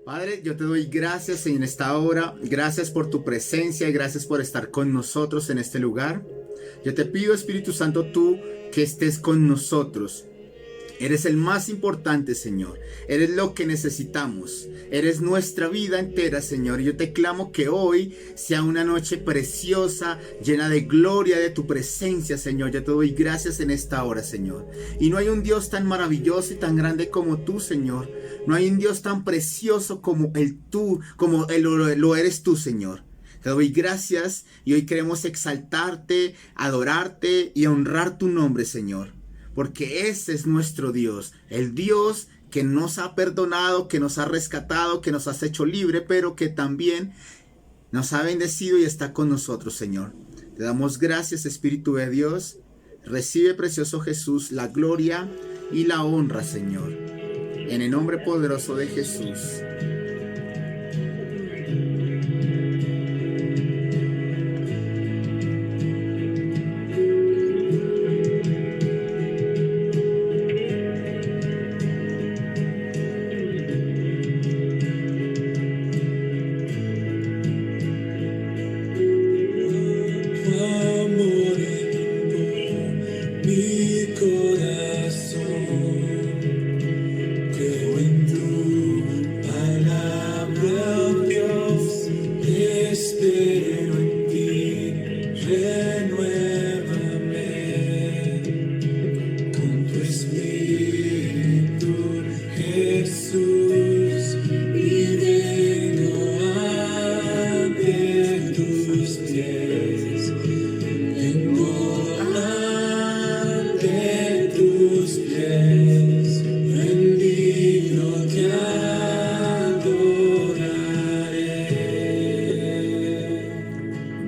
Padre, yo te doy gracias en esta hora, gracias por tu presencia y gracias por estar con nosotros en este lugar. Yo te pido, Espíritu Santo, tú que estés con nosotros. Eres el más importante, Señor. Eres lo que necesitamos. Eres nuestra vida entera, Señor. Y yo te clamo que hoy sea una noche preciosa, llena de gloria de tu presencia, Señor. Yo te doy gracias en esta hora, Señor. Y no hay un Dios tan maravilloso y tan grande como tú, Señor. No hay un Dios tan precioso como lo eres tú, Señor. Te doy gracias y hoy queremos exaltarte, adorarte y honrar tu nombre, Señor. Porque ese es nuestro Dios, el Dios que nos ha perdonado, que nos ha rescatado, que nos ha hecho libre, pero que también nos ha bendecido y está con nosotros, Señor. Te damos gracias, Espíritu de Dios. Recibe, precioso Jesús, la gloria y la honra, Señor. En el nombre poderoso de Jesús.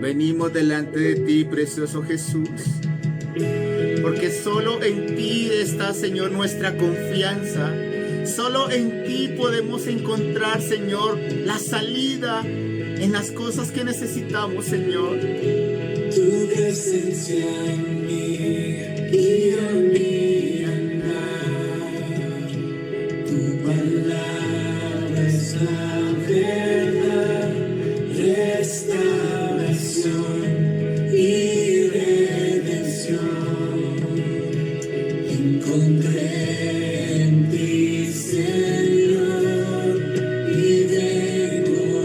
Venimos delante de ti, precioso Jesús, porque solo en ti está, Señor, nuestra confianza. Solo en ti podemos encontrar, Señor, la salida en las cosas que necesitamos, Señor. Tu presencia en mí y en mi andar. Tu palabra es la verdad, restauración y redención. Encontré en ti, Señor, y vengo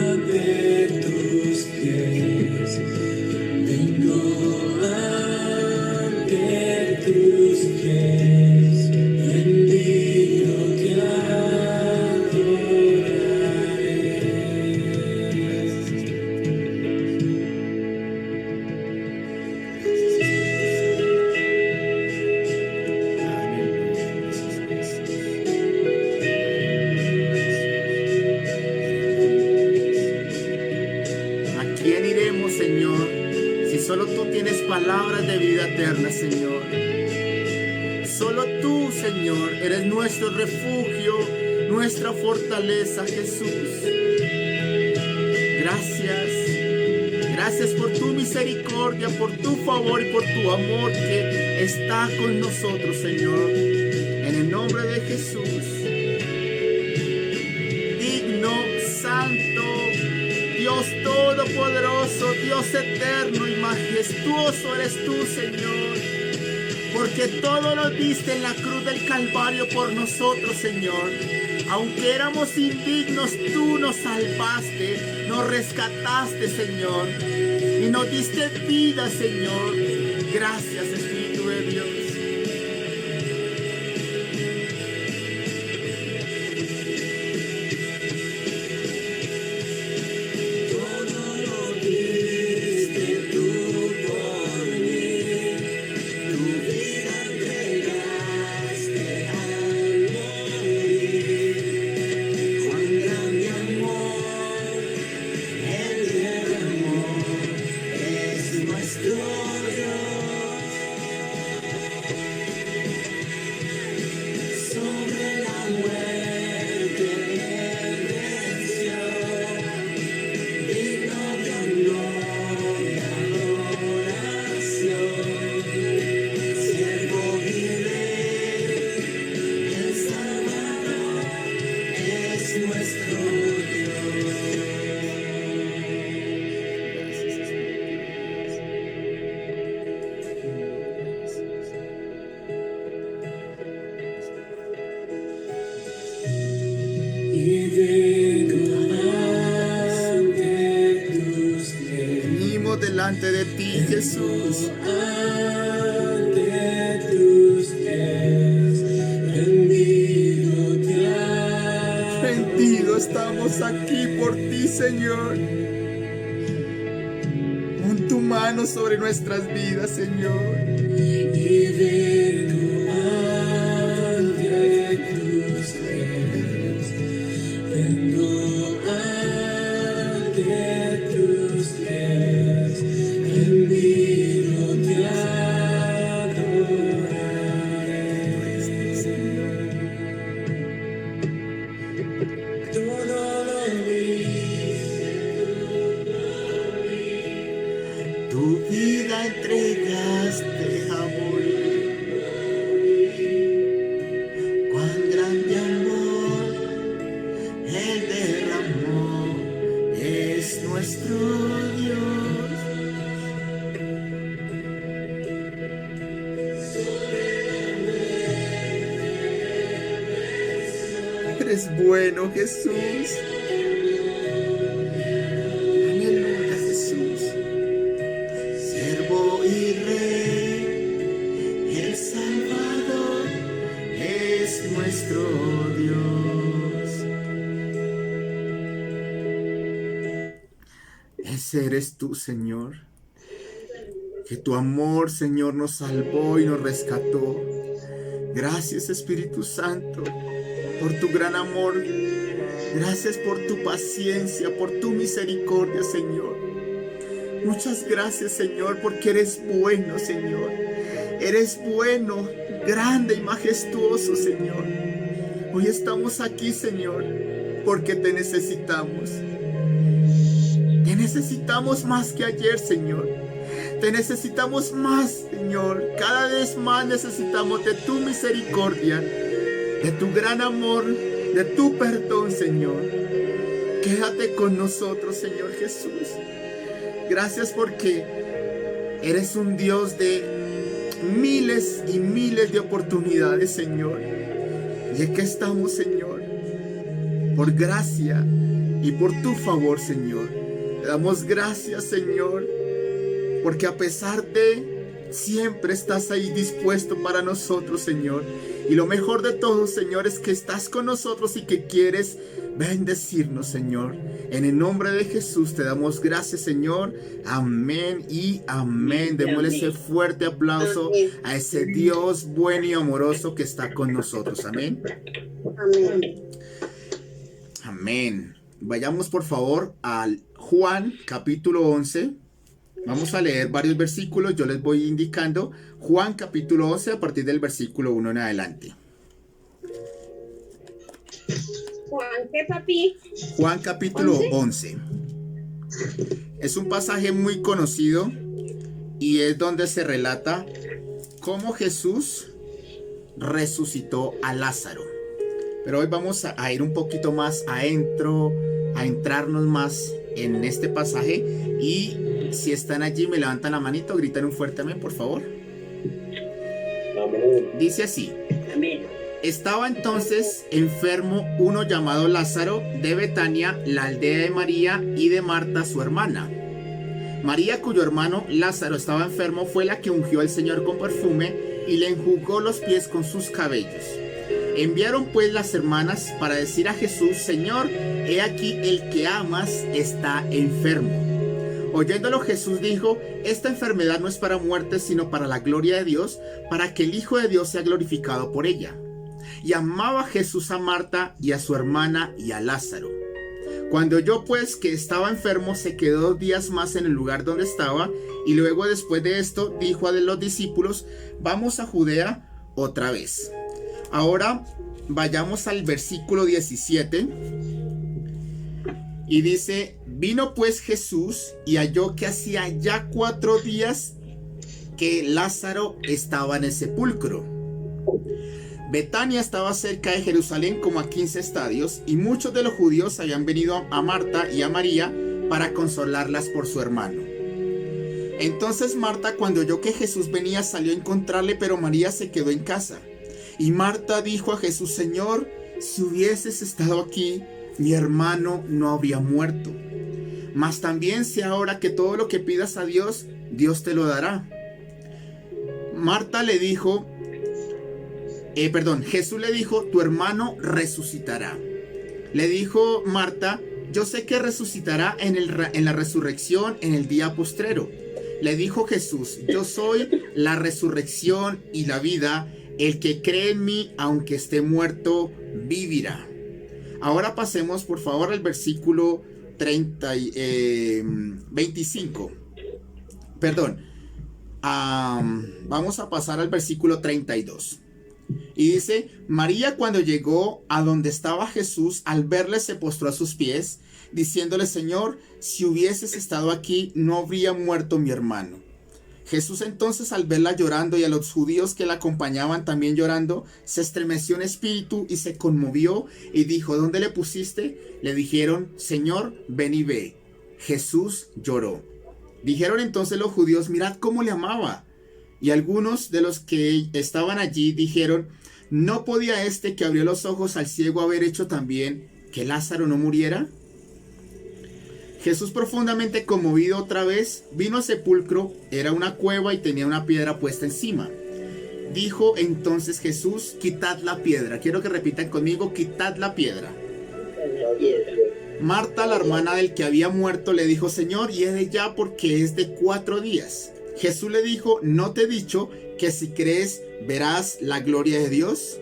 ante tus pies. Vengo ante tus pies, bendito te ¿A quién iremos, Señor, si solo tú tienes palabras de vida eterna, Señor? Solo tú, Señor, eres nuestro refugio, nuestra fortaleza, Jesús. Gracias. Gracias por tu misericordia, por tu favor y por tu amor que está con nosotros, Señor. En el nombre de Jesús. Digno, santo, Dios todopoderoso, Dios eterno y majestuoso eres tú, Señor. Porque todo lo diste en la cruz del Calvario por nosotros, Señor. Aunque éramos indignos, tú nos salvaste, nos rescataste, Señor. Y nos diste vida, Señor. Gracias, Espíritu de Dios. y vengo ante tus pies. Venimos delante de ti, Jesús. Ante tus pies, rendido te adoro. Rendido estamos aquí por ti, Señor. Pon tu mano sobre nuestras vidas, Señor. Y vengo ante tus pies, vengo ante tus pies, rendido te adoraré. Todo lo Tu vida entregaste a morir. Cuán grande amor Él derramó, es nuestro Dios. Eres bueno, Jesús. Aleluya, Jesús. Siervo y Rey, el Salvador es nuestro Dios. Ese eres tú, Señor. Que tu amor, Señor, nos salvó y nos rescató. Gracias, Espíritu Santo, por tu gran amor. Gracias por tu paciencia, por tu misericordia, Señor. Muchas gracias, Señor, porque eres bueno, Señor. Eres bueno, grande y majestuoso, Señor. Hoy estamos aquí, Señor, porque te necesitamos. Te necesitamos más que ayer, Señor. Te necesitamos más, Señor. Cada vez más necesitamos de tu misericordia, de tu gran amor, de tu perdón, Señor. Quédate con nosotros, Señor Jesús. Gracias porque eres un Dios de miles y miles de oportunidades, Señor. Y aquí estamos, Señor, por gracia y por tu favor, Señor. Te damos gracias, Señor, porque a pesar de siempre estás ahí dispuesto para nosotros, Señor. Y lo mejor de todo, Señor, es que estás con nosotros y que quieres bendecirnos, Señor. En el nombre de Jesús te damos gracias, Señor. Amén y amén. Démosle ese fuerte aplauso a ese Dios bueno y amoroso que está con nosotros. Amén. Amén. Amén. Vayamos por favor al Juan capítulo 11. Vamos a leer varios versículos. Yo les voy indicando. Juan capítulo 11 a partir del versículo 1 en adelante. Juan, ¿qué, papi? Juan capítulo 11. Es un pasaje muy conocido y es donde se relata cómo Jesús resucitó a Lázaro. Pero hoy vamos a ir un poquito más adentro, a entrarnos más en este pasaje. Y si están allí, me levantan la manito, gritan un fuerte amén, por favor. Amén. Dice así. Amén. Estaba entonces enfermo uno llamado Lázaro de Betania, la aldea de María y de Marta, su hermana. María, cuyo hermano Lázaro estaba enfermo, fue la que ungió al Señor con perfume y le enjugó los pies con sus cabellos. Enviaron pues las hermanas para decir a Jesús: Señor, he aquí el que amas está enfermo. Oyéndolo, Jesús dijo: esta enfermedad no es para muerte, sino para la gloria de Dios, para que el Hijo de Dios sea glorificado por ella. Y amaba Jesús a Marta y a su hermana y a Lázaro. Cuando oyó pues que estaba enfermo, se quedó 2 días más en el lugar donde estaba, y luego después de esto dijo a los discípulos: vamos a Judea otra vez. Ahora vayamos al versículo 17. Y dice: vino pues Jesús y halló que hacía ya 4 días que Lázaro estaba en el sepulcro. Betania estaba cerca de Jerusalén como a 15 estadios, y muchos de los judíos habían venido a Marta y a María para consolarlas por su hermano. Entonces Marta, cuando oyó que Jesús venía, salió a encontrarle, pero María se quedó en casa. Y Marta dijo a Jesús: Señor, si hubieses estado aquí, mi hermano no habría muerto. Mas también sé ahora que todo lo que pidas a Dios, Dios te lo dará. Marta le dijo, Jesús le dijo, tu hermano resucitará. Le dijo Marta, yo sé que resucitará en la resurrección en el día postrero. Le dijo Jesús, yo soy la resurrección y la vida. El que cree en mí, aunque esté muerto, vivirá. Ahora pasemos por favor al versículo 25. Vamos a pasar al versículo 32. Y dice, María cuando llegó a donde estaba Jesús, al verle se postró a sus pies, diciéndole, Señor, si hubieses estado aquí, no habría muerto mi hermano. Jesús entonces, al verla llorando y a los judíos que la acompañaban también llorando, se estremeció en espíritu y se conmovió y dijo, ¿dónde le pusiste? Le dijeron, Señor, ven y ve. Jesús lloró. Dijeron entonces los judíos, mirad cómo le amaba. Y algunos de los que estaban allí dijeron, ¿no podía este que abrió los ojos al ciego haber hecho también que Lázaro no muriera? Jesús, profundamente conmovido otra vez, vino al sepulcro, era una cueva y tenía una piedra puesta encima. Dijo entonces Jesús, quitad la piedra. Quiero que repitan conmigo, quitad la piedra. Marta, la hermana del que había muerto, le dijo, Señor, hiede ya porque es de 4 días. Jesús le dijo, ¿no te he dicho que si crees verás la gloria de Dios?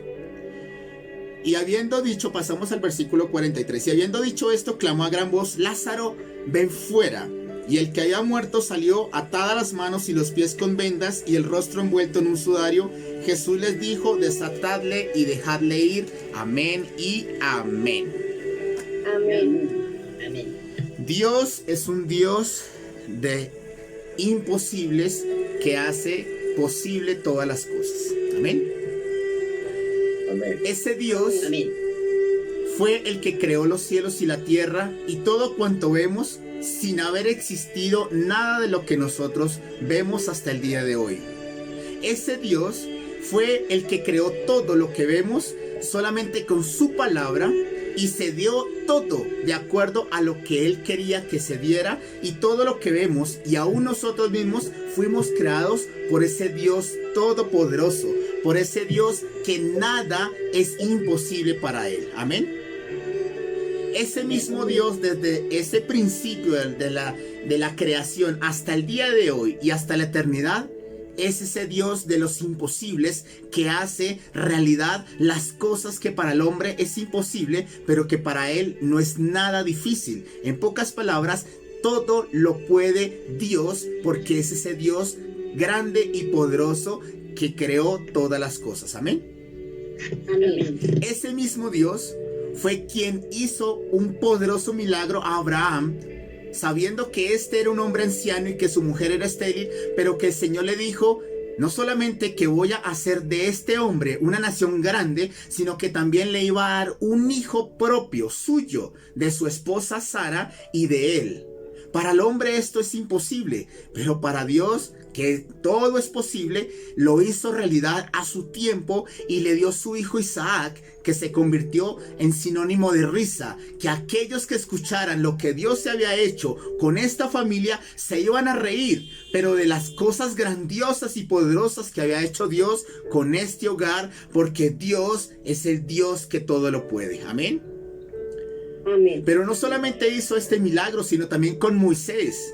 Y habiendo dicho, pasamos al versículo 43, y habiendo dicho esto, clamó a gran voz, Lázaro, ven fuera. Y el que había muerto salió, atadas las manos y los pies con vendas, y el rostro envuelto en un sudario. Jesús les dijo, desatadle y dejadle ir. Amén y amén. Amén. Amén. Dios es un Dios de imposibles que hace posible todas las cosas. Amén. Amén. Ese Dios Amén. fue el que creó los cielos y la tierra y todo cuanto vemos sin haber existido nada de lo que nosotros vemos hasta el día de hoy. Ese Dios fue el que creó todo lo que vemos solamente con su palabra y se dio todo de acuerdo a lo que Él quería que se diera, y todo lo que vemos y aún nosotros mismos fuimos creados por ese Dios todopoderoso, por ese Dios que nada es imposible para Él. Amén. Ese mismo Dios, desde ese principio de la creación hasta el día de hoy y hasta la eternidad, es ese Dios de los imposibles que hace realidad las cosas que para el hombre es imposible, pero que para Él no es nada difícil. En pocas palabras, todo lo puede Dios, porque es ese Dios grande y poderoso que creó todas las cosas. Amén. Amén. Ese mismo Dios fue quien hizo un poderoso milagro a Abraham, sabiendo que este era un hombre anciano y que su mujer era estéril, pero que el Señor le dijo, no solamente que voy a hacer de este hombre una nación grande, sino que también le iba a dar un hijo propio, suyo, de su esposa Sara y de él. Para el hombre esto es imposible, pero para Dios, que todo es posible, lo hizo realidad a su tiempo y le dio su hijo Isaac, que se convirtió en sinónimo de risa, que aquellos que escucharan lo que Dios se había hecho con esta familia se iban a reír, pero de las cosas grandiosas y poderosas que había hecho Dios con este hogar, porque Dios es el Dios que todo lo puede. Amén. Amén. Pero no solamente hizo este milagro, sino también con Moisés.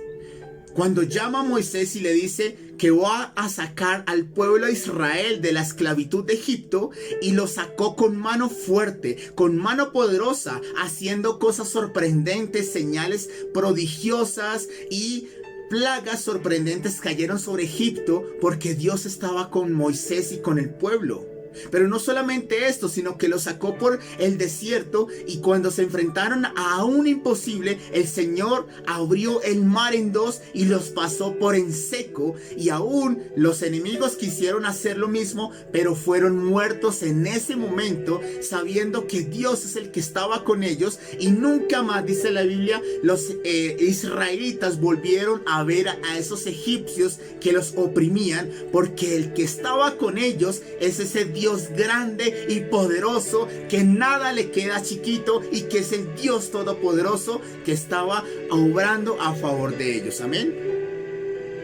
Cuando llama a Moisés y le dice que va a sacar al pueblo de Israel de la esclavitud de Egipto, y lo sacó con mano fuerte, con mano poderosa, haciendo cosas sorprendentes, señales prodigiosas y plagas sorprendentes cayeron sobre Egipto, porque Dios estaba con Moisés y con el pueblo. Pero no solamente esto, sino que lo sacó por el desierto, y cuando se enfrentaron a un imposible, el Señor abrió el mar en dos y los pasó por en seco, y aún los enemigos quisieron hacer lo mismo, pero fueron muertos en ese momento, sabiendo que Dios es el que estaba con ellos. Y nunca más, dice la Biblia, los israelitas volvieron a ver a esos egipcios que los oprimían, porque el que estaba con ellos es ese Dios Dios grande y poderoso, que nada le queda chiquito y que es el Dios todopoderoso que estaba obrando a favor de ellos. Amén.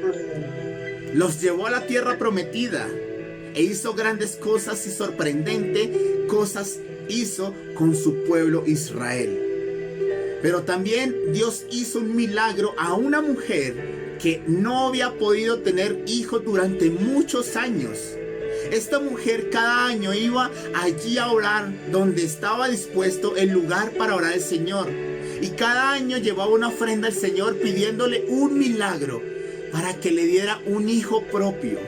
Amén. Los llevó a la tierra prometida e hizo grandes cosas y sorprendentes cosas hizo con su pueblo Israel. Pero también Dios hizo un milagro a una mujer que no había podido tener hijos durante muchos años. Esta mujer cada año iba allí a orar donde estaba dispuesto el lugar para orar al Señor. Y cada año llevaba una ofrenda al Señor pidiéndole un milagro para que le diera un hijo propio.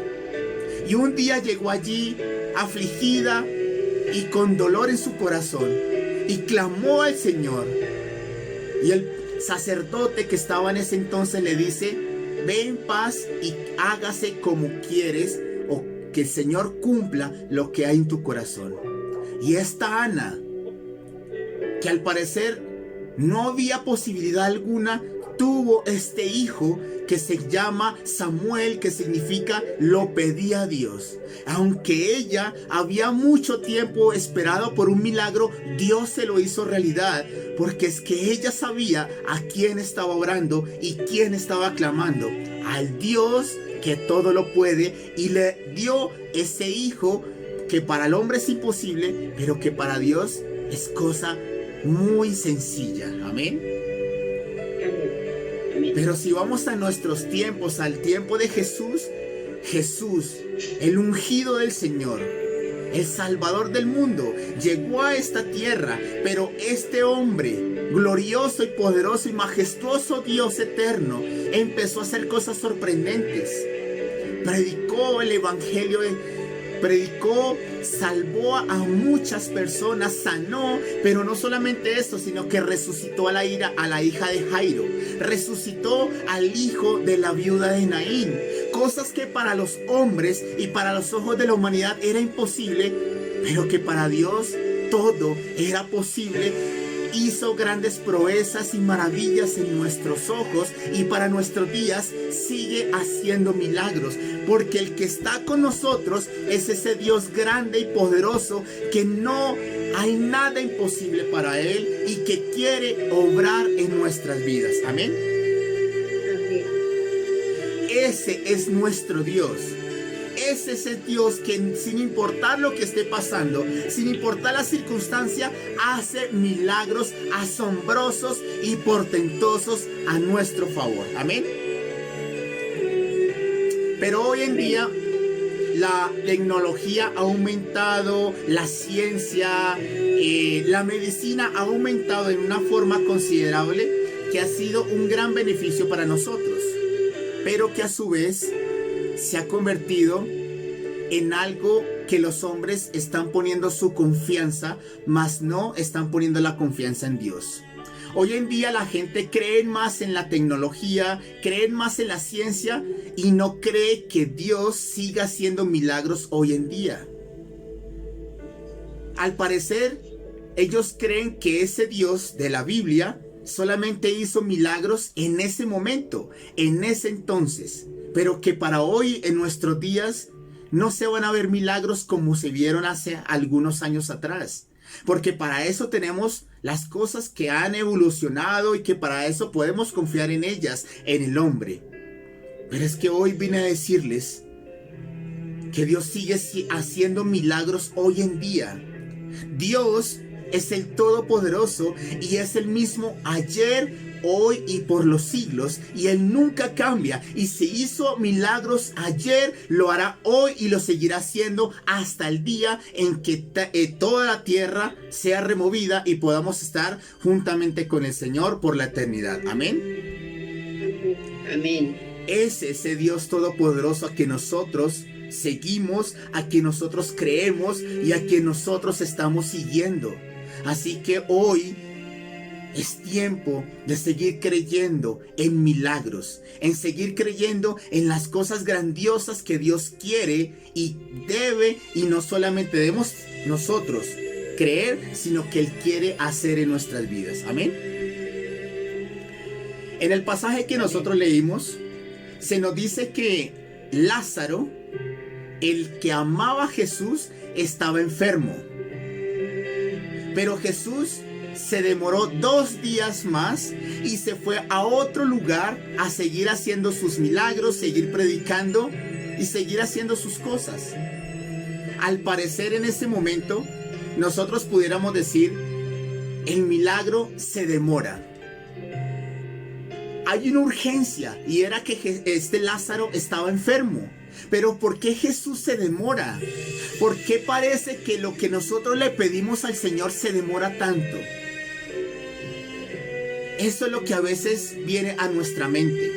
Y un día llegó allí afligida y con dolor en su corazón y clamó al Señor. Y el sacerdote que estaba en ese entonces le dice: ve en paz y hágase como quieres, o que el Señor cumpla lo que hay en tu corazón. Y esta Ana, que al parecer no había posibilidad alguna, tuvo este hijo que se llama Samuel, que significa lo pedía a Dios. Aunque ella había mucho tiempo esperado por un milagro, Dios se lo hizo realidad, porque es que ella sabía a quién estaba orando y quién estaba clamando: al Dios que todo lo puede, y le dio ese hijo que para el hombre es imposible, pero que para Dios es cosa muy sencilla. Amén. Pero si vamos a nuestros tiempos, al tiempo de Jesús, Jesús, el ungido del Señor, el Salvador del mundo, llegó a esta tierra, pero este hombre, glorioso y poderoso y majestuoso Dios eterno, empezó a hacer cosas sorprendentes. Predicó el evangelio, salvó a muchas personas, sanó, pero no solamente eso, sino que resucitó a la hija de Jairo, resucitó al hijo de la viuda de Naín, cosas que para los hombres y para los ojos de la humanidad era imposible, pero que para Dios todo era posible. Hizo grandes proezas y maravillas en nuestros ojos, y para nuestros días sigue haciendo milagros, porque el que está con nosotros es ese Dios grande y poderoso, que no hay nada imposible para Él y que quiere obrar en nuestras vidas. Amén. Amén. Ese es nuestro Dios. Es ese Dios que, sin importar lo que esté pasando, sin importar la circunstancia, hace milagros asombrosos y portentosos a nuestro favor. Amén. Pero hoy en día la tecnología ha aumentado, la ciencia, la medicina ha aumentado en una forma considerable, que ha sido un gran beneficio para nosotros, pero que a su vez se ha convertido en algo que los hombres están poniendo su confianza, mas no están poniendo la confianza en Dios. Hoy en día la gente cree más en la tecnología, cree más en la ciencia y no cree que Dios siga haciendo milagros hoy en día. Al parecer, ellos creen que ese Dios de la Biblia solamente hizo milagros en ese momento, en ese entonces, pero que para hoy, en nuestros días, no se van a ver milagros como se vieron hace algunos años atrás. Porque para eso tenemos las cosas que han evolucionado y que para eso podemos confiar en ellas, en el hombre. Pero es que hoy vine a decirles que Dios sigue haciendo milagros hoy en día. Dios es el Todopoderoso y es el mismo ayer, hoy y por los siglos, y Él nunca cambia. Y si hizo milagros ayer, lo hará hoy y lo seguirá haciendo hasta el día en que toda la tierra sea removida y podamos estar juntamente con el Señor por la eternidad. Amén. Amén. Es ese Dios todopoderoso a que nosotros seguimos, a que nosotros creemos y a que nosotros estamos siguiendo. Así que hoy es tiempo de seguir creyendo en milagros, en seguir creyendo en las cosas grandiosas que Dios quiere y debe, y no solamente debemos nosotros creer, sino que Él quiere hacer en nuestras vidas. Amén. En el pasaje que nosotros leímos, se nos dice que Lázaro, el que amaba a Jesús, estaba enfermo. Pero Jesús se demoró 2 días más y se fue a otro lugar a seguir haciendo sus milagros, seguir predicando y seguir haciendo sus cosas. Al parecer, en ese momento, nosotros pudiéramos decir, el milagro se demora. Hay una urgencia y era que este Lázaro estaba enfermo. Pero ¿por qué Jesús se demora? ¿Por qué parece que lo que nosotros le pedimos al Señor se demora tanto? Eso es lo que a veces viene a nuestra mente.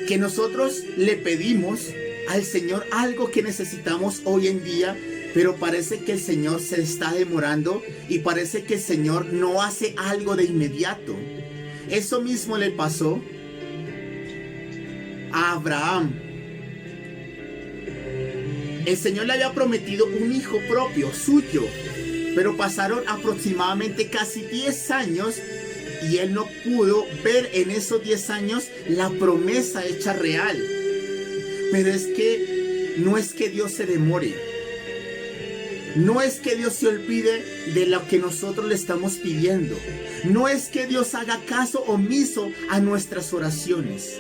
Que nosotros le pedimos al Señor algo que necesitamos hoy en día, pero parece que el Señor se está demorando y parece que el Señor no hace algo de inmediato. Eso mismo le pasó a Abraham. El Señor le había prometido un hijo propio, suyo, pero pasaron aproximadamente casi 10 años y él no pudo ver en esos 10 años la promesa hecha real. Pero es que no es que Dios se demore. No es que Dios se olvide de lo que nosotros le estamos pidiendo. No es que Dios haga caso omiso a nuestras oraciones.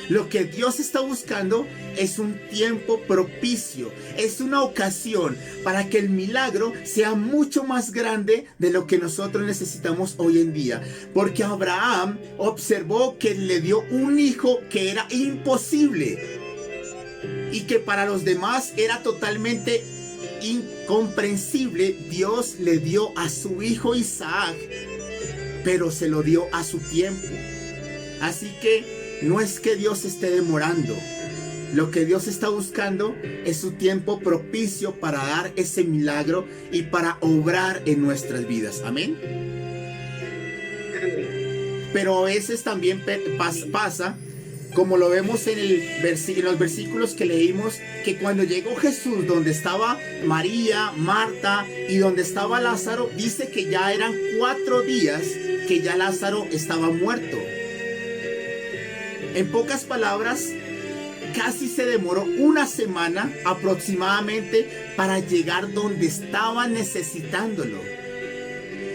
Lo que Dios está buscando es un tiempo propicio, es una ocasión para que el milagro sea mucho más grande de lo que nosotros necesitamos hoy en día. Porque Abraham observó que le dio un hijo que era imposible y que para los demás era totalmente incomprensible. Dios le dio a su hijo Isaac, pero se lo dio a su tiempo. Así que no es que Dios esté demorando. Lo que Dios está buscando es su tiempo propicio para dar ese milagro y para obrar en nuestras vidas. Amén. Amén. Pero a veces también pasa, como lo vemos en los versículos que leímos, que cuando llegó Jesús donde estaba María, Marta y donde estaba Lázaro, dice que ya eran 4 días que ya Lázaro estaba muerto. En pocas palabras, casi se demoró 1 semana aproximadamente para llegar donde estaba necesitándolo.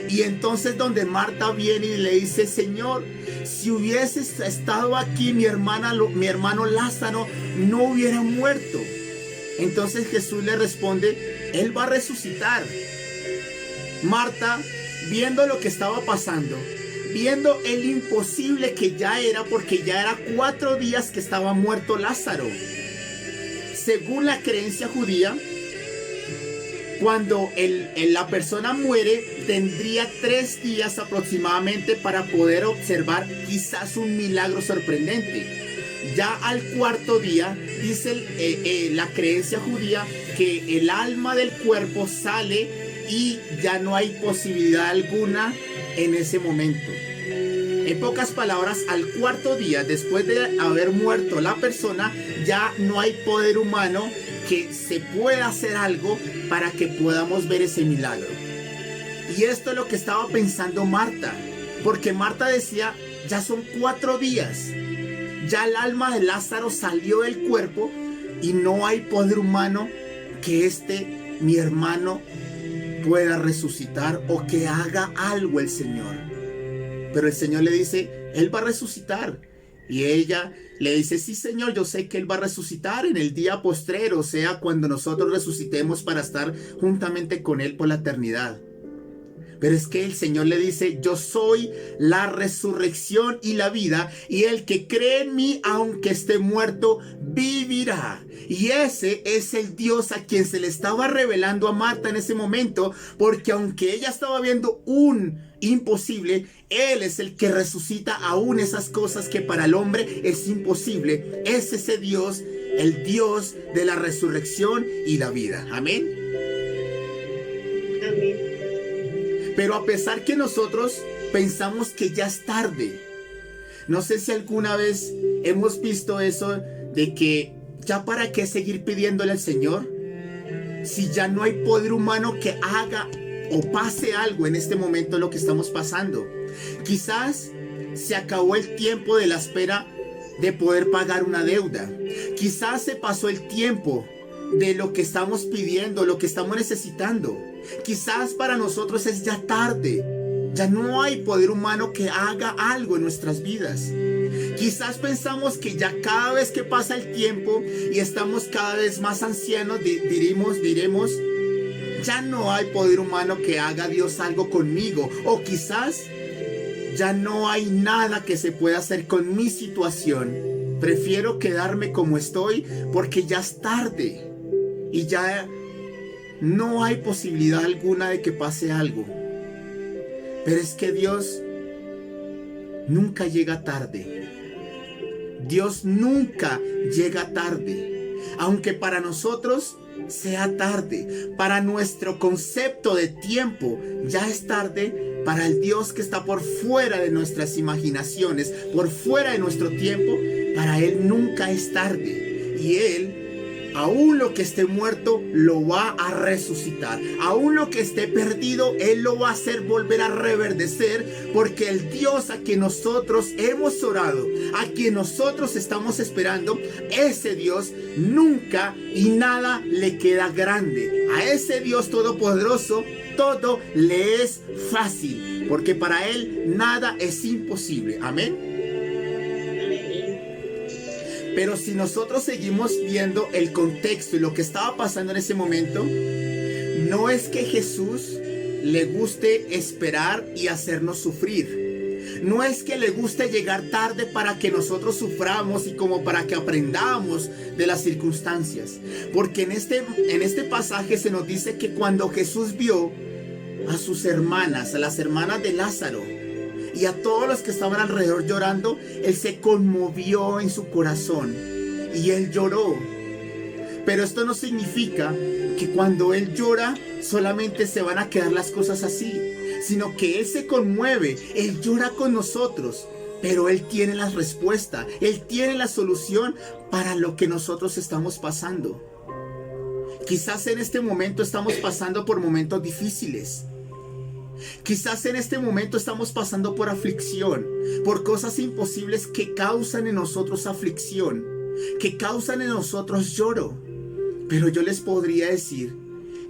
Y entonces donde Marta viene y le dice: Señor, si hubieses estado aquí, mi hermano Lázaro no hubiera muerto. Entonces Jesús le responde: Él va a resucitar. Marta, viendo lo que estaba pasando, viendo el imposible que ya era, porque ya era 4 días que estaba muerto Lázaro. Según la creencia judía, cuando la persona muere, tendría 3 días aproximadamente para poder observar quizás un milagro sorprendente. Ya al 4.º día, dice la creencia judía, que el alma del cuerpo sale y ya no hay posibilidad alguna en ese momento. En pocas palabras, al 4.º día, después de haber muerto la persona, ya no hay poder humano que se pueda hacer algo para que podamos ver ese milagro. Y esto es lo que estaba pensando Marta, porque Marta decía: ya son 4 días, ya el alma de Lázaro salió del cuerpo y no hay poder humano que mi hermano, pueda resucitar o que haga algo el Señor. Pero el Señor le dice: Él va a resucitar. Y ella le dice: sí, Señor, yo sé que Él va a resucitar en el día postrero, o sea, cuando nosotros resucitemos para estar juntamente con Él por la eternidad. Pero es que el Señor le dice: yo soy la resurrección y la vida, y el que cree en mí, aunque esté muerto, vivirá. Y ese es el Dios a quien se le estaba revelando a Marta en ese momento, porque aunque ella estaba viendo un imposible, Él es el que resucita aún esas cosas que para el hombre es imposible. Es ese Dios, el Dios de la resurrección y la vida. Amén. Amén. Pero a pesar que nosotros pensamos que ya es tarde, no sé si alguna vez hemos visto eso de que ya para qué seguir pidiéndole al Señor si ya no hay poder humano que haga o pase algo en este momento lo que estamos pasando. Quizás se acabó el tiempo de la espera de poder pagar una deuda. Quizás se pasó el tiempo de lo que estamos pidiendo, lo que estamos necesitando. Quizás para nosotros es ya tarde. Ya no hay poder humano que haga algo en nuestras vidas. Quizás pensamos que ya cada vez que pasa el tiempo y estamos cada vez más ancianos, diremos, ya no hay poder humano que haga Dios algo conmigo. O quizás ya no hay nada que se pueda hacer con mi situación. Prefiero quedarme como estoy porque ya es tarde y ya no hay posibilidad alguna de que pase algo. Pero es que Dios nunca llega tarde. Dios nunca llega tarde. Aunque para nosotros sea tarde, para nuestro concepto de tiempo ya es tarde, para el Dios que está por fuera de nuestras imaginaciones, por fuera de nuestro tiempo, para Él nunca es tarde. Y Él, aún lo que esté muerto, lo va a resucitar. Aún lo que esté perdido, Él lo va a hacer volver a reverdecer, porque el Dios a quien nosotros hemos orado, a quien nosotros estamos esperando, ese Dios nunca y nada le queda grande. A ese Dios todopoderoso todo le es fácil, porque para Él nada es imposible. Amén. Pero si nosotros seguimos viendo el contexto y lo que estaba pasando en ese momento, no es que Jesús le guste esperar y hacernos sufrir. No es que le guste llegar tarde para que nosotros suframos y como para que aprendamos de las circunstancias. Porque en este pasaje se nos dice que cuando Jesús vio a sus hermanas, a las hermanas de Lázaro, y a todos los que estaban alrededor llorando, Él se conmovió en su corazón y Él lloró. Pero esto no significa que cuando Él llora solamente se van a quedar las cosas así, sino que Él se conmueve, Él llora con nosotros, pero Él tiene la respuesta, Él tiene la solución para lo que nosotros estamos pasando. Quizás en este momento estamos pasando por momentos difíciles. Quizás en este momento estamos pasando por aflicción, por cosas imposibles que causan en nosotros aflicción, que causan en nosotros lloro. Pero yo les podría decir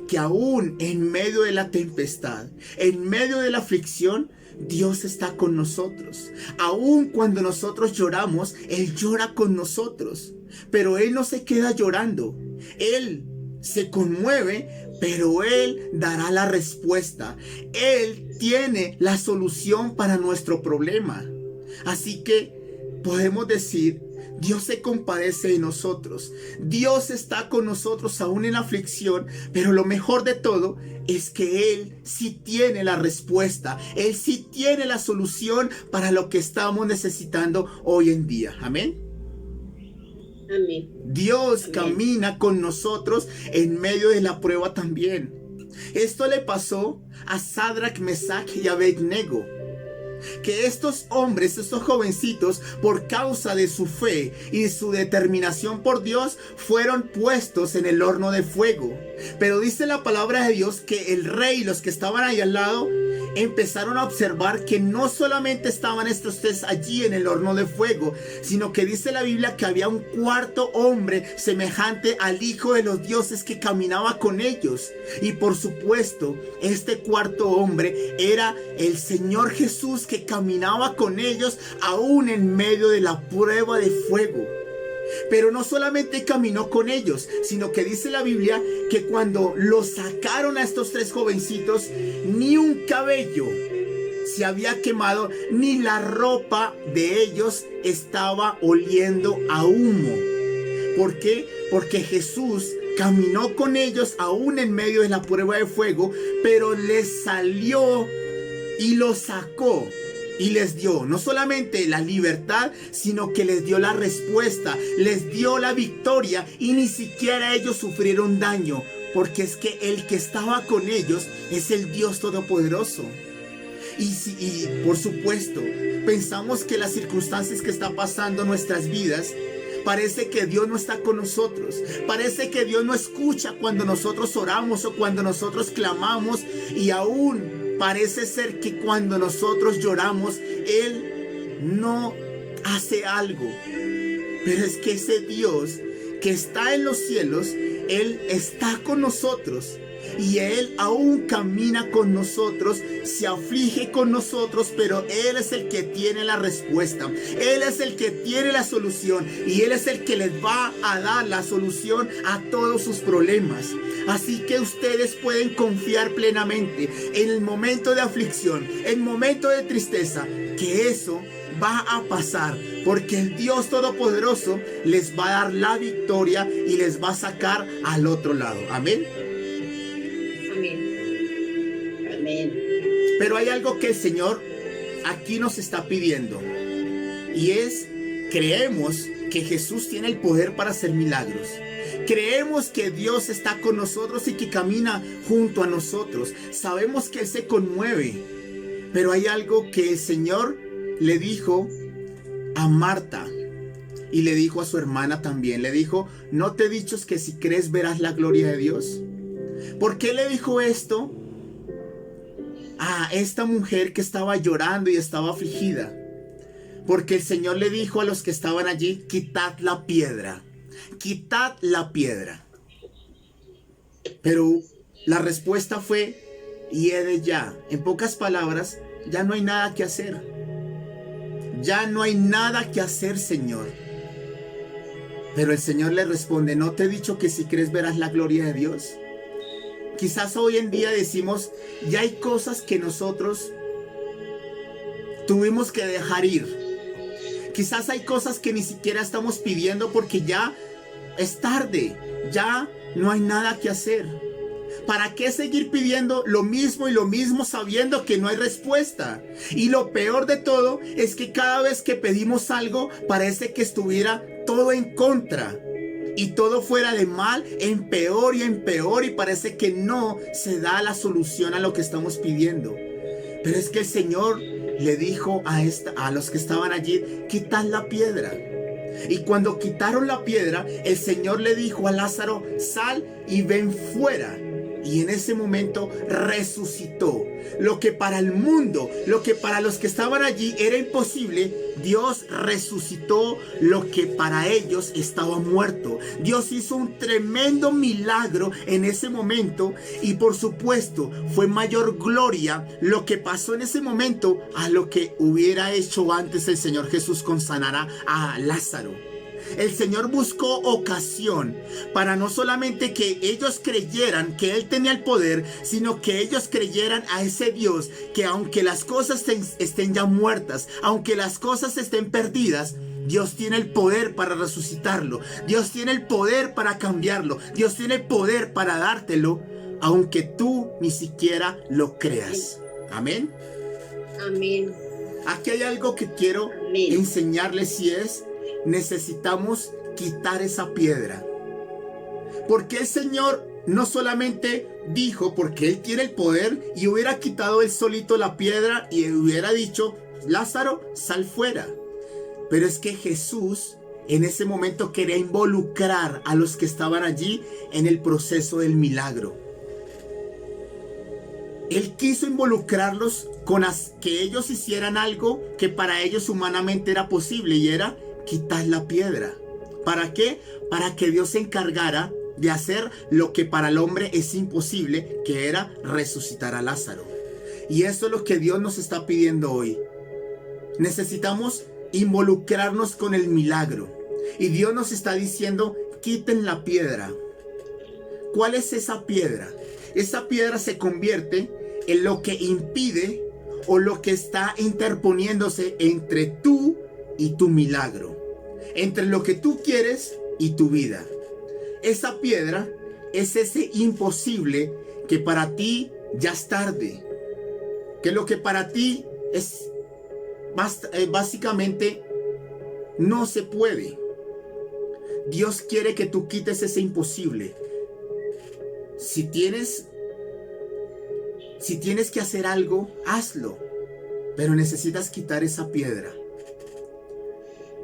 que aún en medio de la tempestad, en medio de la aflicción, Dios está con nosotros. Aún cuando nosotros lloramos, Él llora con nosotros. Pero Él no se queda llorando. Él se conmueve, pero Él dará la respuesta. Él tiene la solución para nuestro problema. Así que podemos decir, Dios se compadece de nosotros. Dios está con nosotros aún en la aflicción, pero lo mejor de todo es que Él sí tiene la respuesta. Él sí tiene la solución para lo que estamos necesitando hoy en día. Amén. Amén. Dios Amén. camina con nosotros en medio de la prueba también. Esto le pasó a Sadrach, Mesach y Abednego. Que estos hombres, estos jovencitos, por causa de su fe y su determinación por Dios, fueron puestos en el horno de fuego. Pero dice la palabra de Dios que el rey y los que estaban ahí al lado empezaron a observar que no solamente estaban estos tres allí en el horno de fuego, sino que dice la Biblia que había un cuarto hombre semejante al Hijo de los dioses que caminaba con ellos. Y por supuesto, este cuarto hombre era el Señor Jesús, que caminaba con ellos aún en medio de la prueba de fuego. Pero no solamente caminó con ellos, sino que dice la Biblia que cuando los sacaron a estos tres jovencitos, ni un cabello se había quemado, ni la ropa de ellos estaba oliendo a humo. ¿Por qué? Porque Jesús caminó con ellos aún en medio de la prueba de fuego, pero les salió y los sacó. Y les dio no solamente la libertad, sino que les dio la respuesta, les dio la victoria, y ni siquiera ellos sufrieron daño, porque es que el que estaba con ellos es el Dios Todopoderoso. Y por supuesto, pensamos que las circunstancias que están pasando en nuestras vidas, parece que Dios no está con nosotros. Parece que Dios no escucha cuando nosotros oramos o cuando nosotros clamamos, y aún parece ser que cuando nosotros lloramos, Él no hace algo. Pero es que ese Dios que está en los cielos, Él está con nosotros. Y Él aún camina con nosotros, se aflige con nosotros, pero Él es el que tiene la respuesta. Él es el que tiene la solución y Él es el que les va a dar la solución a todos sus problemas. Así que ustedes pueden confiar plenamente en el momento de aflicción, en el momento de tristeza, que eso va a pasar, porque el Dios Todopoderoso les va a dar la victoria y les va a sacar al otro lado. Amén. Amén. Pero hay algo que el Señor aquí nos está pidiendo, y es: creemos que Jesús tiene el poder para hacer milagros. Creemos que Dios está con nosotros y que camina junto a nosotros. Sabemos que Él se conmueve, pero hay algo que el Señor le dijo a Marta y le dijo a su hermana también. Le dijo: ¿no te he dicho que si crees verás la gloria de Dios? ¿Por qué le dijo esto a esta mujer que estaba llorando y estaba afligida? Porque el Señor le dijo a los que estaban allí: quitad la piedra, quitad la piedra. Pero la respuesta fue: hiede ya. En pocas palabras, ya no hay nada que hacer. Ya no hay nada que hacer, Señor. Pero el Señor le responde: ¿no te he dicho que si crees verás la gloria de Dios? Quizás hoy en día decimos: ya hay cosas que nosotros tuvimos que dejar ir. Quizás hay cosas que ni siquiera estamos pidiendo porque ya es tarde. Ya no hay nada que hacer. ¿Para qué seguir pidiendo lo mismo y lo mismo sabiendo que no hay respuesta? Y lo peor de todo es que cada vez que pedimos algo parece que estuviera todo en contra. Y todo fuera de mal en peor y parece que no se da la solución a lo que estamos pidiendo. Pero es que el Señor le dijo a los que estaban allí: quitad la piedra. Y cuando quitaron la piedra, el Señor le dijo a Lázaro: sal y ven fuera. Y en ese momento resucitó. Lo que para el mundo, lo que para los que estaban allí era imposible, Dios resucitó lo que para ellos estaba muerto. Dios hizo un tremendo milagro en ese momento. Y por supuesto, fue mayor gloria lo que pasó en ese momento a lo que hubiera hecho antes el Señor Jesús con sanar a Lázaro. El Señor buscó ocasión para no solamente que ellos creyeran que Él tenía el poder, sino que ellos creyeran a ese Dios que, aunque las cosas estén ya muertas, aunque las cosas estén perdidas, Dios tiene el poder para resucitarlo. Dios tiene el poder para cambiarlo. Dios tiene el poder para dártelo, aunque tú ni siquiera lo creas. Amén. Amén. Aquí hay algo que quiero enseñarles, y es: necesitamos quitar esa piedra. Porque el Señor no solamente dijo, porque Él tiene el poder, y hubiera quitado Él solito la piedra y hubiera dicho: Lázaro, sal fuera. Pero es que Jesús en ese momento quería involucrar a los que estaban allí en el proceso del milagro. Él quiso involucrarlos con que ellos hicieran algo que para ellos humanamente era posible, y era quitar la piedra. ¿Para qué? Para que Dios se encargara de hacer lo que para el hombre es imposible, que era resucitar a Lázaro. Y eso es lo que Dios nos está pidiendo hoy. Necesitamos involucrarnos con el milagro. Y Dios nos está diciendo: quiten la piedra. ¿Cuál es esa piedra? Esa piedra se convierte en lo que impide o lo que está interponiéndose entre tú y tu milagro, entre lo que tú quieres y tu vida. Esa piedra es ese imposible que para ti ya es tarde, que lo que para ti es básicamente no se puede. Dios quiere que tú quites ese imposible. Si tienes que hacer algo, hazlo, pero necesitas quitar esa piedra.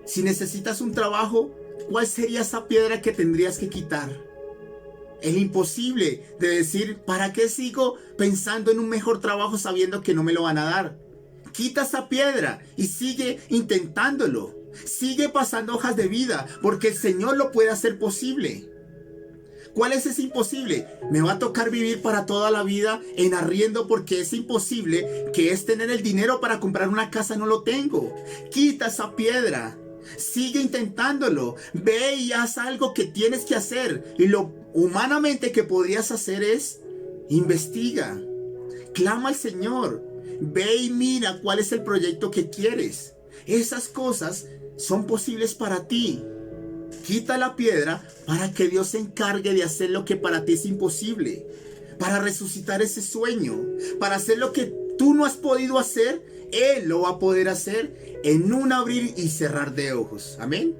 Si necesitas un trabajo, ¿cuál sería esa piedra que tendrías que quitar? El imposible de decir: ¿para qué sigo pensando en un mejor trabajo sabiendo que no me lo van a dar? Quita esa piedra y sigue intentándolo. Sigue pasando hojas de vida, porque el Señor lo puede hacer posible. ¿Cuál es ese imposible? Me va a tocar vivir para toda la vida en arriendo porque es imposible, que es tener el dinero para comprar una casa, no lo tengo. Quita esa piedra. Sigue intentándolo. Ve y haz algo que tienes que hacer. Y lo humanamente que podrías hacer es investiga. Clama al Señor. Ve y mira cuál es el proyecto que quieres. Esas cosas son posibles para ti. Quita la piedra para que Dios se encargue de hacer lo que para ti es imposible. Para resucitar ese sueño. Para hacer lo que tú no has podido hacer. Él lo va a poder hacer en un abrir y cerrar de ojos. Amén.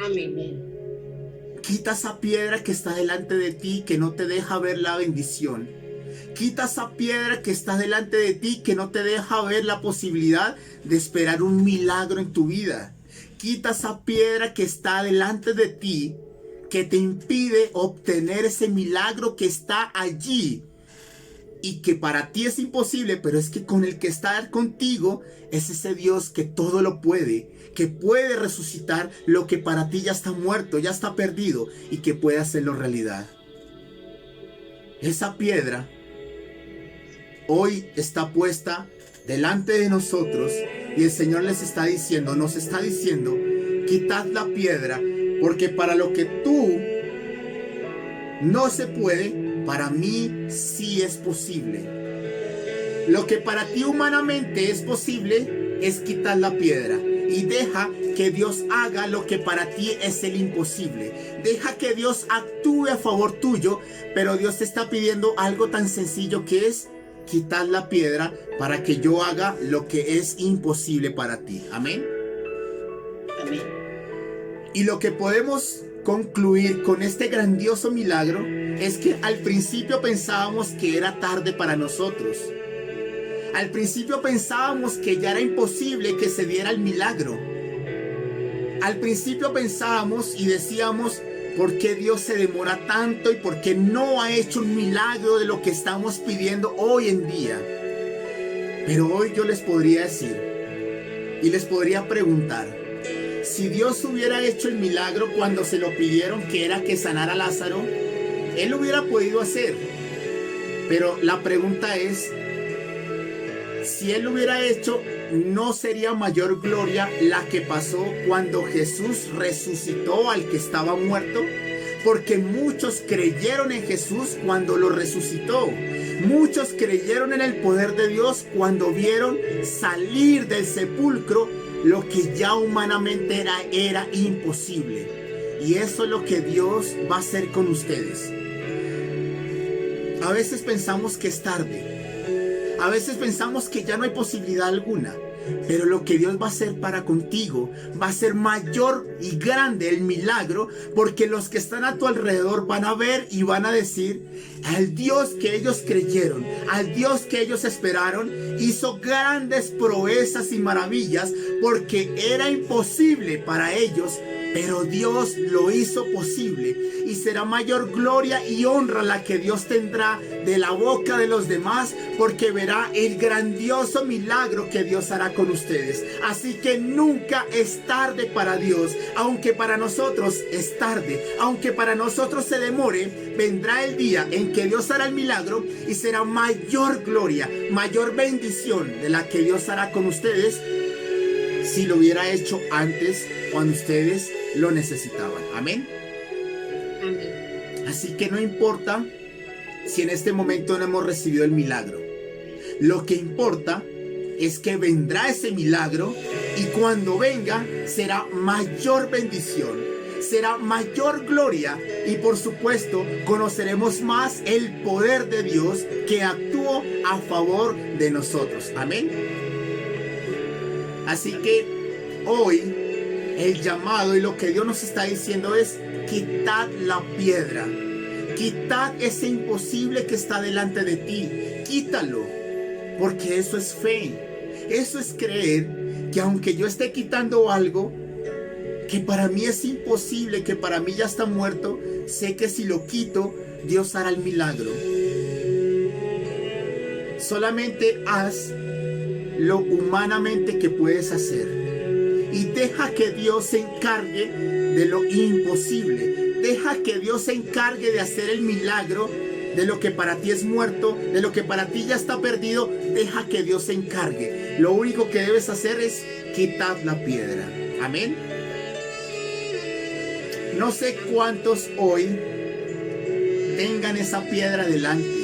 Amén. Quita esa piedra que está delante de ti, que no te deja ver la bendición. Quita esa piedra que está delante de ti, que no te deja ver la posibilidad de esperar un milagro en tu vida. Quita esa piedra que está delante de ti, que te impide obtener ese milagro que está allí y que para ti es imposible, pero es que con el que está contigo es ese Dios que todo lo puede, que puede resucitar lo que para ti ya está muerto, ya está perdido, y que puede hacerlo realidad. Esa piedra hoy está puesta delante de nosotros y el Señor nos está diciendo, quitad la piedra, porque para lo que tú no se puede, para mí sí es posible. Lo que para ti humanamente es posible es quitar la piedra y deja que Dios haga lo que para ti es el imposible. Deja que Dios actúe a favor tuyo, pero Dios te está pidiendo algo tan sencillo que es quitar la piedra para que yo haga lo que es imposible para ti. Amén. Amén. Y lo que podemos concluir con este grandioso milagro es que al principio pensábamos que era tarde para nosotros. Al principio pensábamos que ya era imposible que se diera el milagro. Al principio pensábamos y decíamos, ¿por qué Dios se demora tanto y por qué no ha hecho un milagro de lo que estamos pidiendo hoy en día? Pero hoy yo les podría decir y les podría preguntar, si Dios hubiera hecho el milagro cuando se lo pidieron, que era que sanara a Lázaro, Él lo hubiera podido hacer. Pero la pregunta es, si Él lo hubiera hecho, ¿no sería mayor gloria la que pasó cuando Jesús resucitó al que estaba muerto? Porque muchos creyeron en Jesús cuando lo resucitó. Muchos creyeron en el poder de Dios cuando vieron salir del sepulcro lo que ya humanamente era imposible. Y eso es lo que Dios va a hacer con ustedes. A veces pensamos que es tarde. A veces pensamos que ya no hay posibilidad alguna. Pero lo que Dios va a hacer para contigo va a ser mayor y grande el milagro, porque los que están a tu alrededor van a ver y van a decir, al Dios que ellos creyeron, al Dios que ellos esperaron, hizo grandes proezas y maravillas, porque era imposible para ellos, pero Dios lo hizo posible, y será mayor gloria y honra la que Dios tendrá de la boca de los demás, porque verá el grandioso milagro que Dios hará con ustedes. Así que nunca es tarde para Dios. Aunque para nosotros es tarde, aunque para nosotros se demore, vendrá el día en que Dios hará el milagro y será mayor gloria, mayor bendición de la que Dios hará con ustedes si lo hubiera hecho antes, cuando ustedes lo necesitaban. Amén. Amén. Así que no importa si en este momento no hemos recibido el milagro. Lo que importa es que vendrá ese milagro, y cuando venga será mayor bendición, será mayor gloria, y por supuesto conoceremos más el poder de Dios que actuó a favor de nosotros. Amén. Así que hoy el llamado y lo que Dios nos está diciendo es: quitad la piedra, quitad ese imposible que está delante de ti, quítalo, porque eso es fe, eso es creer que aunque yo esté quitando algo que para mí es imposible, que para mí ya está muerto, sé que si lo quito, Dios hará el milagro. Solamente haz lo humanamente que puedes hacer y deja que Dios se encargue de lo imposible. Deja que Dios se encargue de hacer el milagro de lo que para ti es muerto, de lo que para ti ya está perdido. Deja que Dios se encargue. Lo único que debes hacer es quitar la piedra. Amén. No sé cuántos hoy tengan esa piedra delante.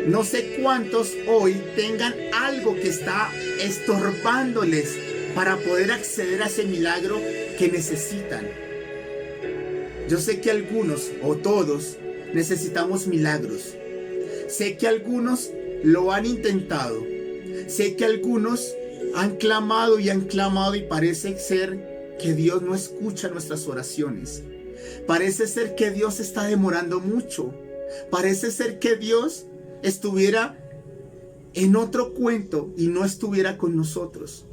No sé cuántos hoy tengan algo que está estorbándoles para poder acceder a ese milagro que necesitan. Yo sé que algunos o todos necesitamos milagros. Sé que algunos lo han intentado. Sé que algunos han clamado y parece ser que Dios no escucha nuestras oraciones. Parece ser que Dios está demorando mucho. Parece ser que Dios estuviera en otro cuento y no estuviera con nosotros.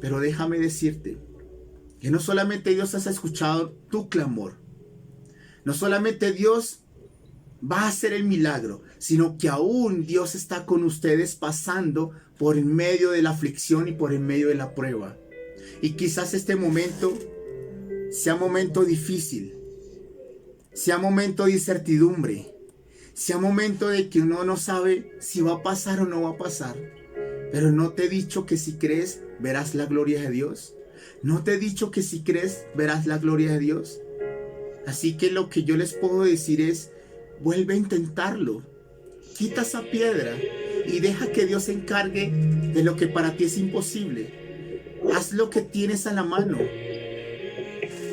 Pero déjame decirte que no solamente Dios ha escuchado tu clamor, no solamente Dios va a hacer el milagro, sino que aún Dios está con ustedes pasando por en medio de la aflicción y por en medio de la prueba. Y quizás este momento sea momento difícil, sea momento de incertidumbre, sea momento de que uno no sabe si va a pasar o no va a pasar. Pero no te he dicho que si crees verás la gloria de Dios. No te he dicho que si crees verás la gloria de Dios. Así que lo que yo les puedo decir es, vuelve a intentarlo. Quita esa piedra y deja que Dios se encargue de lo que para ti es imposible. Haz lo que tienes a la mano.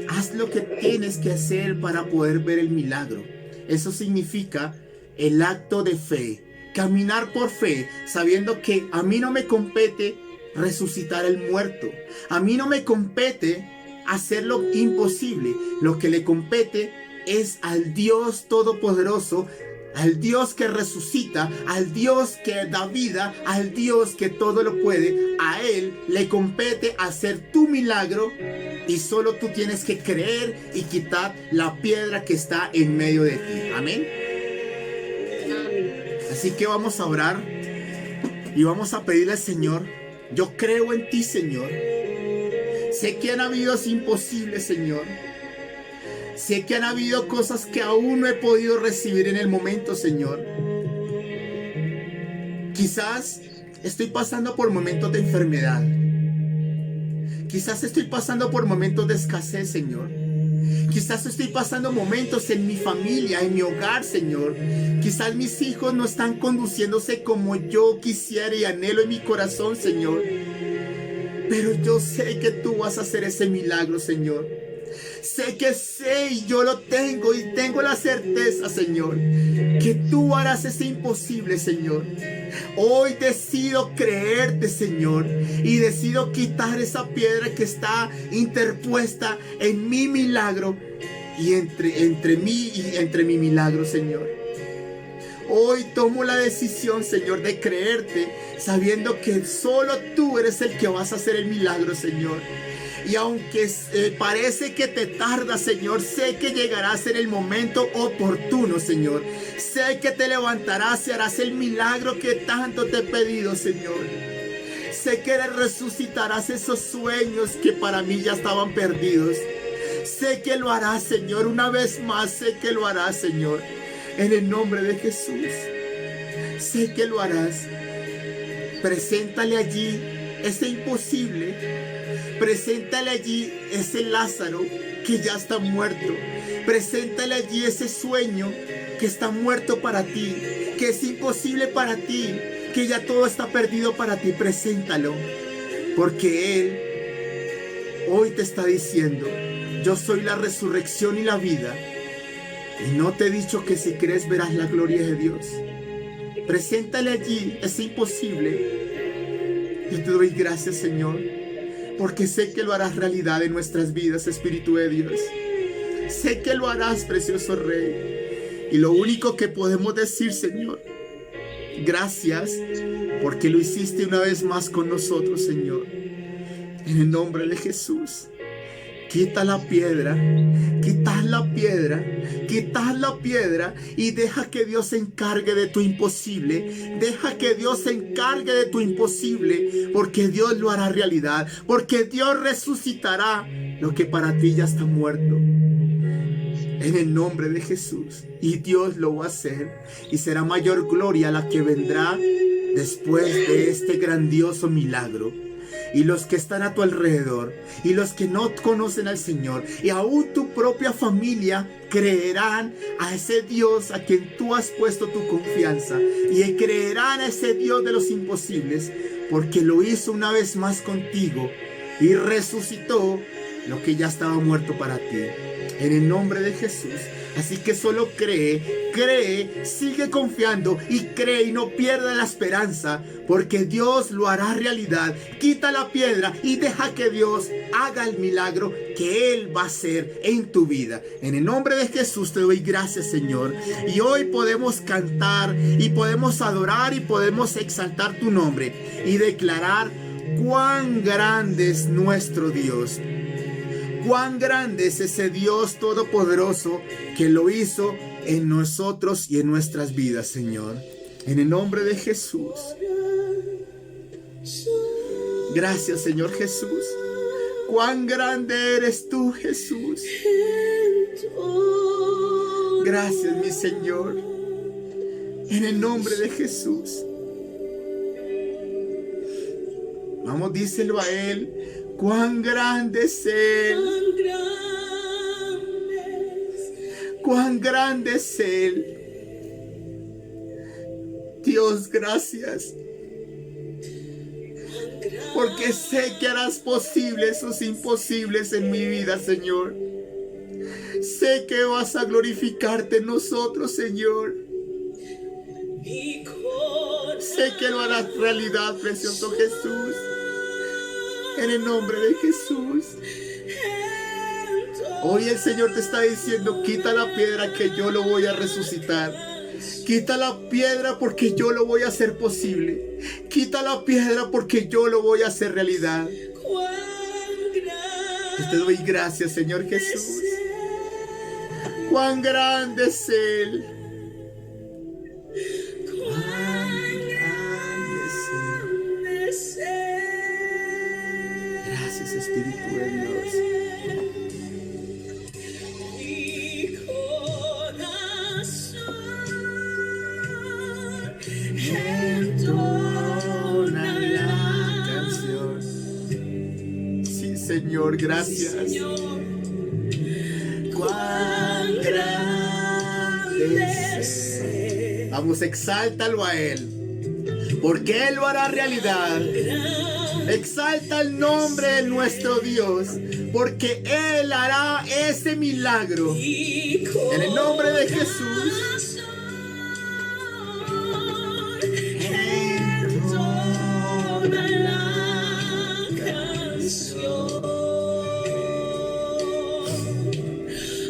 Haz lo que tienes que hacer para poder ver el milagro. Eso significa el acto de fe. Caminar por fe, sabiendo que a mí no me compete resucitar al muerto. A mí no me compete hacer lo imposible. Lo que le compete es al Dios Todopoderoso, al Dios que resucita, al Dios que da vida, al Dios que todo lo puede. A Él le compete hacer tu milagro y solo tú tienes que creer y quitar la piedra que está en medio de ti. Amén. Así que vamos a orar y vamos a pedirle al Señor, yo creo en ti, Señor. Sé que han habido imposibles, Señor. Sé que han habido cosas que aún no he podido recibir en el momento, Señor. Quizás estoy pasando por momentos de enfermedad. Quizás estoy pasando por momentos de escasez, Señor. Quizás estoy pasando momentos en mi familia, en mi hogar, Señor. Quizás mis hijos no están conduciéndose como yo quisiera y anhelo en mi corazón, Señor. Pero yo sé que tú vas a hacer ese milagro, Señor. Sé y yo lo tengo y tengo la certeza, Señor, que tú harás ese imposible, Señor. Hoy decido creerte, Señor, y decido quitar esa piedra que está interpuesta en mi milagro y entre mí y entre mi milagro, Señor. Hoy tomo la decisión, Señor, de creerte, sabiendo que solo tú eres el que vas a hacer el milagro, Señor. Y aunque parece que te tarda, Señor, sé que llegará a ser el momento oportuno, Señor. Sé que te levantarás y harás el milagro que tanto te he pedido, Señor. Sé que resucitarás esos sueños que para mí ya estaban perdidos. Sé que lo harás, Señor, una vez más, sé que lo harás, Señor. En el nombre de Jesús, sé que lo harás. Preséntale allí ese imposible. Preséntale allí ese Lázaro que ya está muerto. Preséntale allí ese sueño que está muerto para ti, que es imposible para ti, que ya todo está perdido para ti. Preséntalo, porque Él hoy te está diciendo, yo soy la resurrección y la vida. Y no te he dicho que si crees verás la gloria de Dios. Preséntale allí ese imposible. Yo te doy gracias, Señor, porque sé que lo harás realidad en nuestras vidas, Espíritu de Dios. Sé que lo harás, precioso Rey. Y lo único que podemos decir, Señor, gracias, porque lo hiciste una vez más con nosotros, Señor. En el nombre de Jesús. Quita la piedra, quitas la piedra, quitas la piedra y deja que Dios se encargue de tu imposible. Deja que Dios se encargue de tu imposible, porque Dios lo hará realidad, porque Dios resucitará lo que para ti ya está muerto. en el nombre de Jesús. Y Dios lo va a hacer. Y será mayor gloria la que vendrá después de este grandioso milagro. Y los que están a tu alrededor, y los que no conocen al Señor, y aún tu propia familia, creerán a ese Dios a quien tú has puesto tu confianza, y creerán a ese Dios de los imposibles, porque lo hizo una vez más contigo y resucitó lo que ya estaba muerto para ti, en el nombre de Jesús. Así que solo cree, sigue confiando y cree y no pierda la esperanza, porque Dios lo hará realidad. Quita la piedra y deja que Dios haga el milagro que Él va a hacer en tu vida. En el nombre de Jesús te doy gracias, Señor. Y hoy podemos cantar y podemos adorar y podemos exaltar tu nombre y declarar cuán grande es nuestro Dios. Cuán grande es ese Dios todopoderoso que lo hizo en nosotros y en nuestras vidas, Señor. En el nombre de Jesús. Gracias, Señor Jesús. Cuán grande eres tú, Jesús. Gracias, mi Señor. En el nombre de Jesús. Vamos, díselo a Él. Cuán grande es Él. Cuán grande es Él. Dios, gracias. Porque sé que harás posible esos imposibles en mi vida, Señor. Sé que vas a glorificarte en nosotros, Señor. Sé que lo harás realidad, precioso Jesús. En el nombre de Jesús. Hoy el Señor te está diciendo: quita la piedra que yo lo voy a resucitar. Quita la piedra porque yo lo voy a hacer posible. Quita la piedra porque yo lo voy a hacer realidad. Yo te doy gracias, Señor Jesús. Cuán grande es Él. Gracias, Espíritu de Dios. Entona la canción. Sí, Señor, gracias. Cuán grande es. Vamos, exáltalo a Él, porque Él lo hará realidad. Exalta el nombre de nuestro Dios, porque Él hará ese milagro. En el nombre de Jesús. Entona la canción.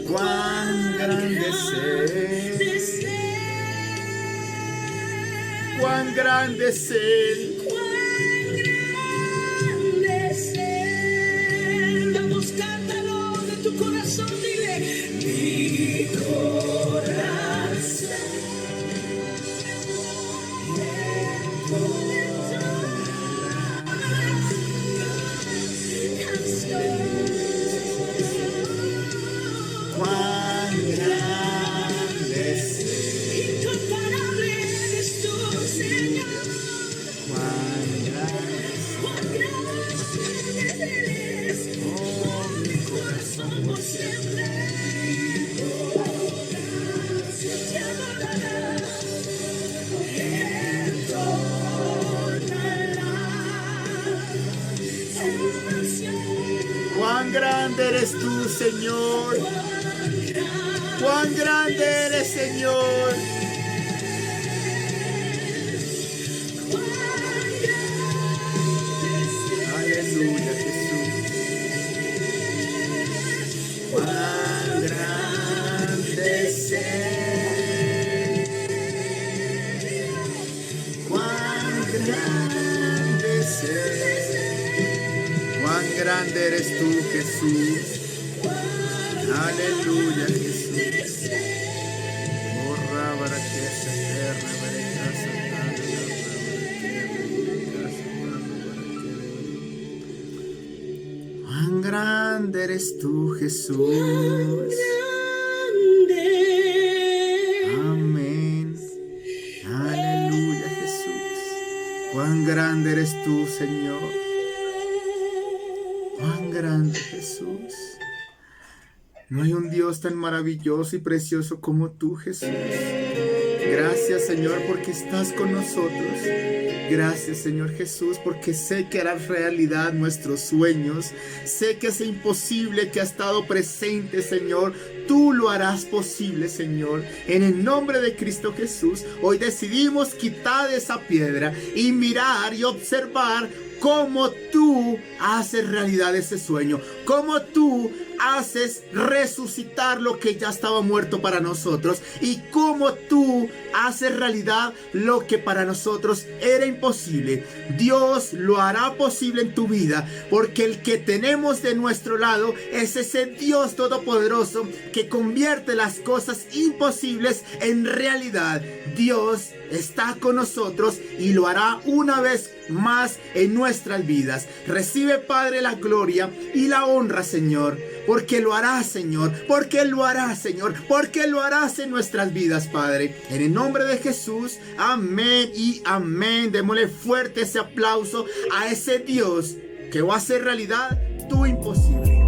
Cuán grande es Él. Cuán grande es Él. Cuán grande eres tú, Señor. Cuán grande eres, Señor. Aleluya, Jesús. Cuán grande es Él. Cuán grande es Él. Cuán grande eres tú, Jesús. Aleluya, Jesús. Cuán grande eres tú, Jesús. grande eres tú, Señor. Cuán grande, Jesús. No hay un Dios tan maravilloso y precioso como tú, Jesús. Gracias, Señor, porque estás con nosotros. Gracias, Señor Jesús, porque sé que harás realidad nuestros sueños. Sé que es imposible que ha estado presente, Señor. Tú lo harás posible, Señor. En el nombre de Cristo Jesús, hoy decidimos quitar esa piedra y mirar y observar cómo tú haces realidad ese sueño, cómo tú haces resucitar lo que ya estaba muerto para nosotros y cómo tú haces realidad lo que para nosotros era imposible. Dios lo hará posible en tu vida, porque el que tenemos de nuestro lado es ese Dios todopoderoso que convierte las cosas imposibles en realidad. Dios está con nosotros y lo hará una vez más en nuestras vidas. Recibe, Padre, la gloria y la honra, Señor, porque lo harás, Señor, porque lo harás, Señor, porque lo harás en nuestras vidas, Padre. En el nombre de Jesús, amén y amén. Démosle fuerte ese aplauso a ese Dios que va a hacer realidad tu imposible.